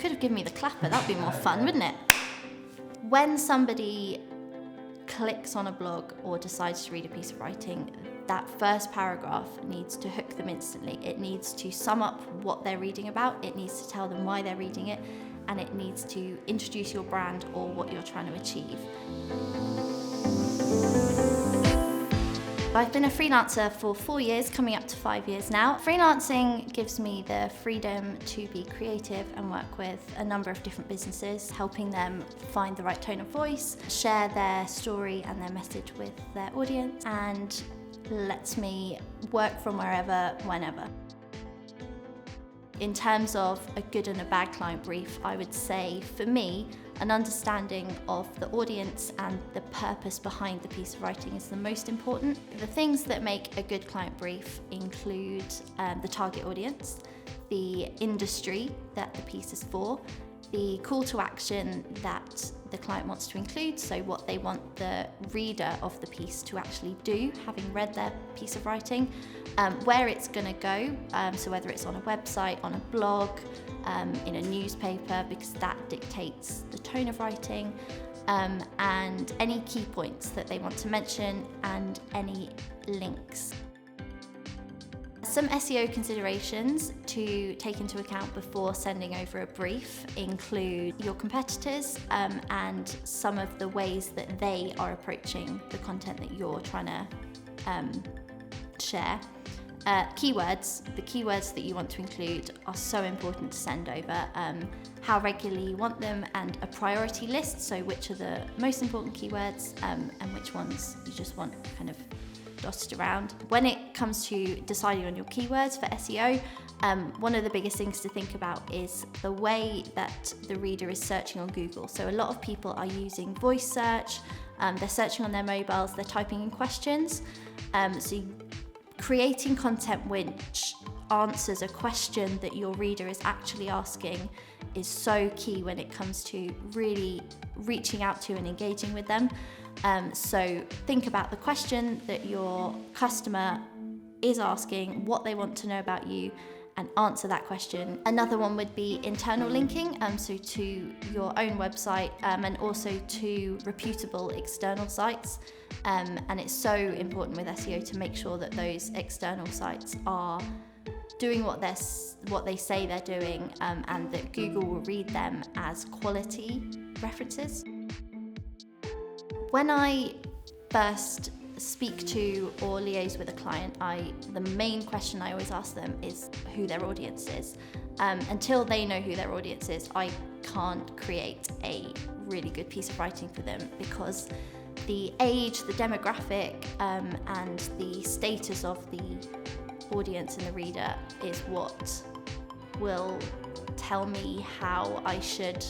could have given me the clapper, that'd be more fun, wouldn't it? When somebody clicks on a blog or decides to read a piece of writing, that first paragraph needs to hook them instantly. It needs to sum up what they're reading about, it needs to tell them why they're reading it, and it needs to introduce your brand or what you're trying to achieve. I've been a freelancer for 4 years, coming up to 5 years now. Freelancing gives me the freedom to be creative and work with a number of different businesses, helping them find the right tone of voice, share their story and their message with their audience, and lets me work from wherever, whenever. In terms of a good and a bad client brief, I would say for me, an understanding of the audience and the purpose behind the piece of writing is the most important. The things that make a good client brief include the target audience, the industry that the piece is for, the call to action that the client wants to include, so what they want the reader of the piece to actually do, having read their piece of writing, where it's going to go, so whether it's on a website, on a blog, in a newspaper, because that dictates the tone of writing, and any key points that they want to mention, and any links. Some SEO considerations to take into account before sending over a brief include your competitors and some of the ways that they are approaching the content that you're trying to share. Keywords, the keywords that you want to include are so important to send over. How regularly you want them, and a priority list, so which are the most important keywords and which ones you just want kind of dotted around. When it comes to deciding on your keywords for SEO, one of the biggest things to think about is the way that the reader is searching on Google. So a lot of people are using voice search, they're searching on their mobiles, they're typing in questions. So creating content which answers a question that your reader is actually asking is so key when it comes to really reaching out to and engaging with them. So think about the question that your customer is asking, what they want to know about you, and answer that question. Another one would be internal linking, so to your own website and also to reputable external sites. And it's so important with SEO to make sure that those external sites are doing what they say they're doing, and that Google will read them as quality references. When I first speak to or liaise with a client, the main question I always ask them is who their audience is. Until they know who their audience is, I can't create a really good piece of writing for them, because the age, the demographic, and the status of the audience and the reader is what will tell me how I should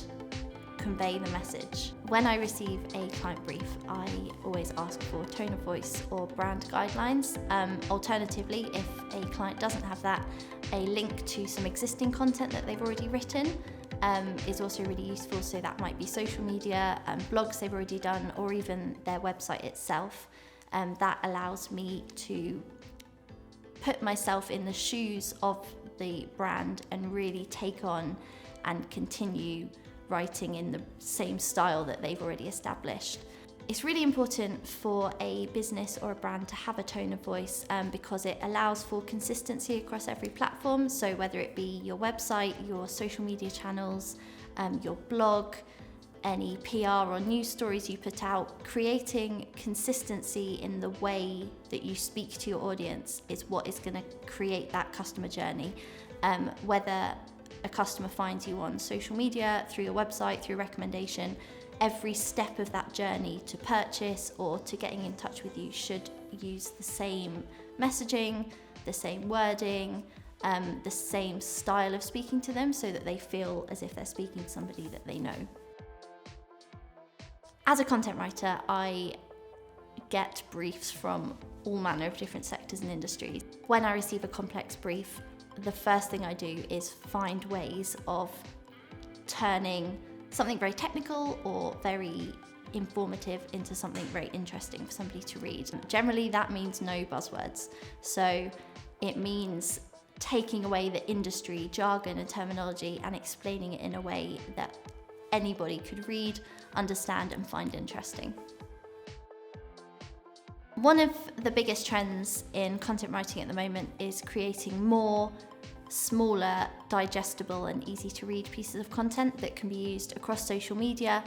convey the message. When I receive a client brief, I always ask for tone of voice or brand guidelines. Alternatively, if a client doesn't have that, a link to some existing content that they've already written is also really useful. So that might be social media, blogs they've already done, or even their website itself. That allows me to put myself in the shoes of the brand and really take on and continue writing in the same style that they've already established. It's really important for a business or a brand to have a tone of voice because it allows for consistency across every platform. So whether it be your website, your social media channels, your blog, any PR or news stories you put out, creating consistency in the way that you speak to your audience is what is going to create that customer journey. Whether a customer finds you on social media, through your website, through recommendation, every step of that journey to purchase or to getting in touch with you should use the same messaging, the same wording, the same style of speaking to them, so that they feel as if they're speaking to somebody that they know. As a content writer, I get briefs from all manner of different sectors and industries. When I receive a complex brief, the first thing I do is find ways of turning something very technical or very informative into something very interesting for somebody to read. Generally, that means no buzzwords. So it means taking away the industry jargon and terminology and explaining it in a way that anybody could read, understand, and find interesting. One of the biggest trends in content writing at the moment is creating more smaller, digestible and easy to read pieces of content that can be used across social media,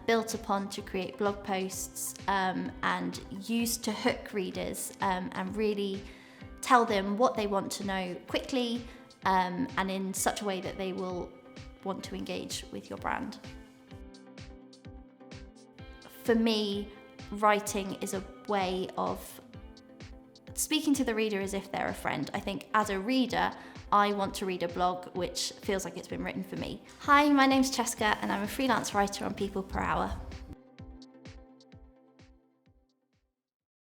built upon to create blog posts, and used to hook readers and really tell them what they want to know quickly, and in such a way that they will want to engage with your brand. For me, writing is a way of speaking to the reader as if they're a friend. I think as a reader, I want to read a blog which feels like it's been written for me. Hi, my name's Chesca and I'm a freelance writer on PeoplePerHour.